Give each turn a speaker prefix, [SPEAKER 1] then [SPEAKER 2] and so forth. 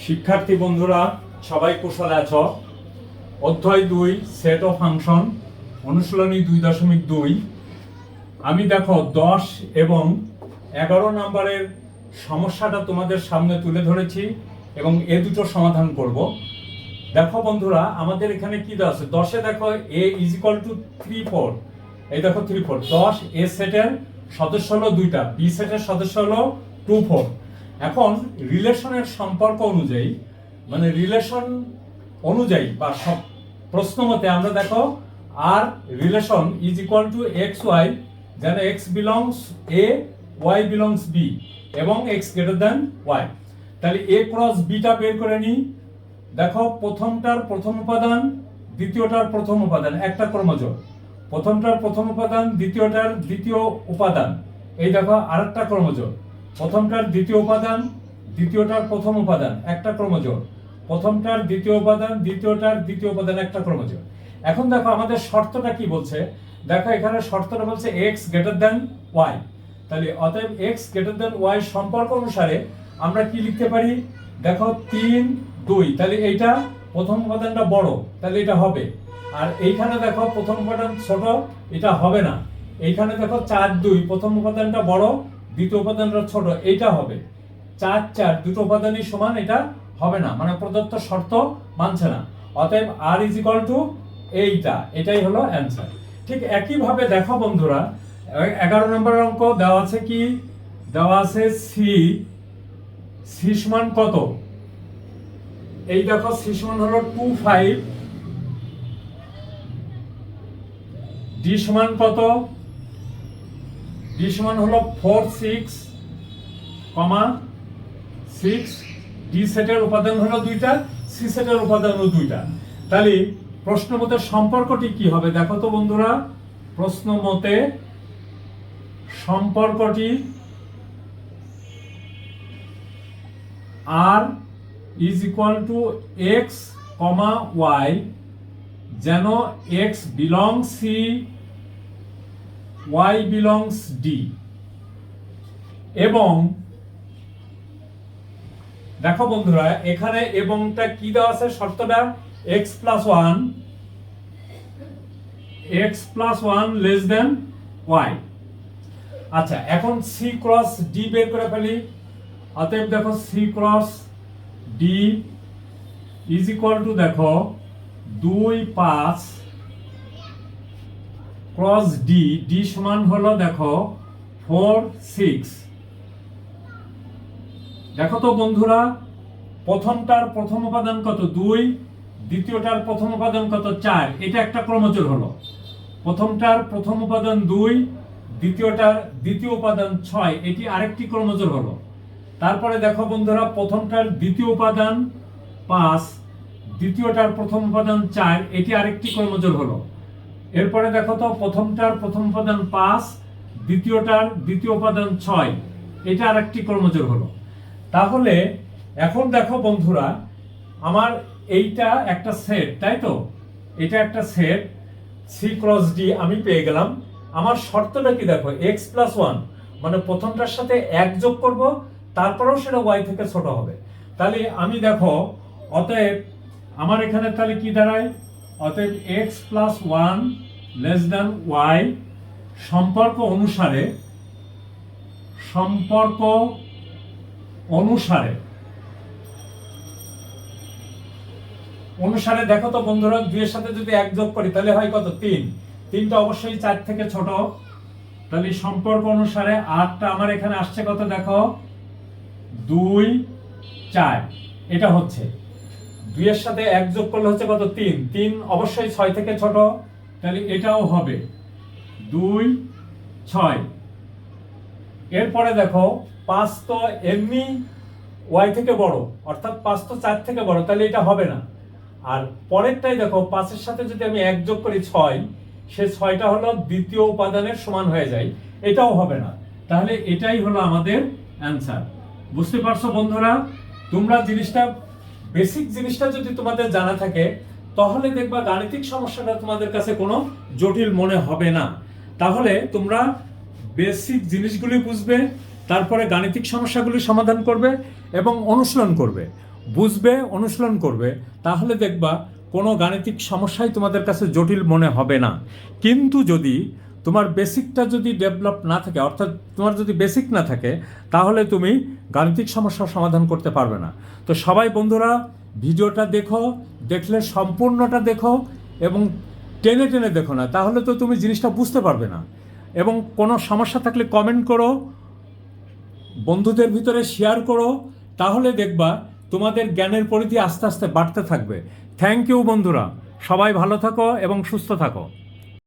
[SPEAKER 1] শিক্ষার্থী বন্ধুরা সবাই কুশলে আছো? অধ্যায় 2 সেট অফ ফাংশন অনুশীলনী 2.2 আমি দেখো 10 এবং 11 নম্বরের সমস্যাটা তোমাদের সামনে তুলে ধরেছি এবং এ দুটো সমাধান করব। দেখো বন্ধুরা, আমাদের এখানে কি দেওয়া আছে? 10-এ দেখো a = 3 4। এই দেখো 3 4। 10 a সেটের সদস্য হলো দুইটা, b সেটের সদস্য হলো 2 4। এখন রিলেশনের সম্পর্ক অনুযায়ী, মানে রিলেশন অনুযায়ী বা প্রশ্ন মতে আমরা দেখো আর রিলেশন = xy, যেন x belongs a, y belongs b এবং x y। তাহলে a ক্রস b টা বের করে নিই। দেখো প্রথমটার প্রথম উপাদান, দ্বিতীয়টার প্রথম উপাদান একটা ক্রমজোড়। প্রথমটার প্রথম উপাদান, দ্বিতীয়টার দ্বিতীয় উপাদান, এই দেখো আরেকটা ক্রমজোড়। প্রথমটার দ্বিতীয় উপাদান, দ্বিতীয়টার প্রথম উপাদান একটা ক্রমজোড়। প্রথমটার দ্বিতীয় উপাদান, দ্বিতীয়টার দ্বিতীয় উপাদান একটা ক্রমজোড়। এখন দেখো আমাদের শর্তটা কি বলছে। দেখো এখানে শর্তটা বলছে x y। তাহলে অতএব x y সম্পর্ক অনুসারে আমরা কি লিখতে পারি? দেখো 3 2। তাহলে এইটা প্রথম উপাদানটা বড়, তাহলে এটা হবে। আর এইখানে দেখো প্রথম উপাদান ছোট, এটা হবে না। এইখানে দেখো 4 2, প্রথম উপাদানটা বড়, দ্বিতীয় উপাদানটা ছোট, এইটা হবে। 4 4 দুটো উপাদানই সমান, এটা হবে না, মানে প্রদত্ত শর্ত মানছে না। অতএব r = এটাই হলো অ্যানসার। ঠিক একই ভাবে দেখো বন্ধুরা, 11 নম্বরের অঙ্ক দেওয়া আছে কি? দেওয়া আছে c সমান কত? এই দেখো c সমান হলো 2 5, d সমান কত? d সমান হলো 4 6, 6। d সেটের উপাদান হলো দুইটা, c সেটের উপাদান হলো দুইটা। তাহলে প্রশ্ন মতে সম্পর্কটি কি হবে? দেখো তো বন্ধুরা, প্রশ্ন মতে সম্পর্কটি r = x, y, যেন x belongs c, y belongs d। এবং দেখো বন্ধুরা, এখানে এবংটা কি দেওয়া আছে? শর্তটা x + 1 y। আচ্ছা, এখন c ক্রস d বের করে ফেলি। অতএব দেখো c ক্রস d = দেখো 2 5 ক্রস d সমান হলো দেখো 4 6। দেখো তো বন্ধুরা, প্রথমটার প্রথম উপাদান কত? 2, দ্বিতীয়টার প্রথম উপাদান কত? 4। এটা একটা ক্রমজোড় হলো। প্রথমটার প্রথম উপাদান 2, দ্বিতীয়টার দ্বিতীয় উপাদান 6, এটি আরেকটি ক্রমজোড় হলো। তারপরে দেখো বন্ধুরা, প্রথমটার দ্বিতীয় উপাদান 5, দ্বিতীয়টার প্রথম উপাদান 4, এটি আরেকটি ক্রমজোড় হলো। এরপরে দেখো তো, প্রথমটার প্রথম উপাদান 5, দ্বিতীয়টার দ্বিতীয় উপাদান 6, এটা আরেকটি ক্রমজোড় হলো। তাহলে এখন দেখো বন্ধুরা, আমার এইটা একটা সেট, তাই তো? এটা একটা সেট, c ক্রস d আমি পেয়ে গেলাম। আমার শর্তটা কি? দেখো x + 1, মানে প্রথমটার সাথে 1 যোগ করব, তারপরেও সেটা y থেকে ছোট হবে। তাহলে আমি দেখো, অতএব আমার এখানে তাহলে কি দাঁড়ায়? অতএব x + 1 y সম্পর্ক অনুসারে দেখো তো বন্ধুরা, 2 এর সাথে যদি 1 যোগ করি তাহলে হয় কত? 3। 3টা অবশ্যই 4 থেকে ছোট। তাহলে সম্পর্ক অনুসারে 8টা আমার এখানে আসছে কত? দেখো 2 4, এটা হচ্ছে। 2 এর সাথে 1 যোগ করলে হচ্ছে কত? 3। 3 অবশ্যই 6 থেকে ছোট, তাহলে এটাও হবে 2 6। এরপরে দেখো 5 তো এমনি y থেকে বড়, অর্থাৎ 5 তো 4 থেকে বড়, তাহলে এটা হবে না। আর পরেরটাই দেখো, 5 এর সাথে যদি আমি 1 যোগ করি 6, সে 6টা হলো দ্বিতীয় উপাদানের সমান হয়ে যায়, এটাও হবে না। তাহলে এটাই হলো আমাদের অ্যানসার। বুঝতে পারছো বন্ধুরা? তোমরা বেসিক জিনিসটা যদি তোমাদের জানা থাকে, তাহলে দেখবা গাণিতিক সমস্যাটা তোমাদের কাছে কোনো জটিল মনে হবে না। তাহলে তোমরা বেসিক জিনিসগুলি বুঝবে, তারপরে গাণিতিক সমস্যাগুলি সমাধান করবে এবং অনুশীলন করবে। বুঝবে, অনুশীলন করবে, তাহলে দেখবা কোনো গাণিতিক সমস্যাই তোমাদের কাছে জটিল মনে হবে না। কিন্তু যদি তোমার বেসিকটা যদি ডেভেলপ না থাকে, অর্থাৎ তোমার যদি বেসিক না থাকে, তাহলে তুমি গাণিতিক সমস্যার সমাধান করতে পারবে না। তো সবাই বন্ধুরা ভিডিওটা দেখো, দেখলে সম্পূর্ণটা দেখো এবং টেনে টেনে দেখো না, তাহলে তো তুমি জিনিসটা বুঝতে পারবে না। এবং কোনো সমস্যা থাকলে কমেন্ট করো, বন্ধুদের ভিতরে শেয়ার করো, তাহলে দেখবা তোমাদের জ্ঞানের পরিধি আস্তে আস্তে বাড়তে থাকবে। থ্যাংক ইউ বন্ধুরা, সবাই ভালো থাকো এবং সুস্থ থাকো।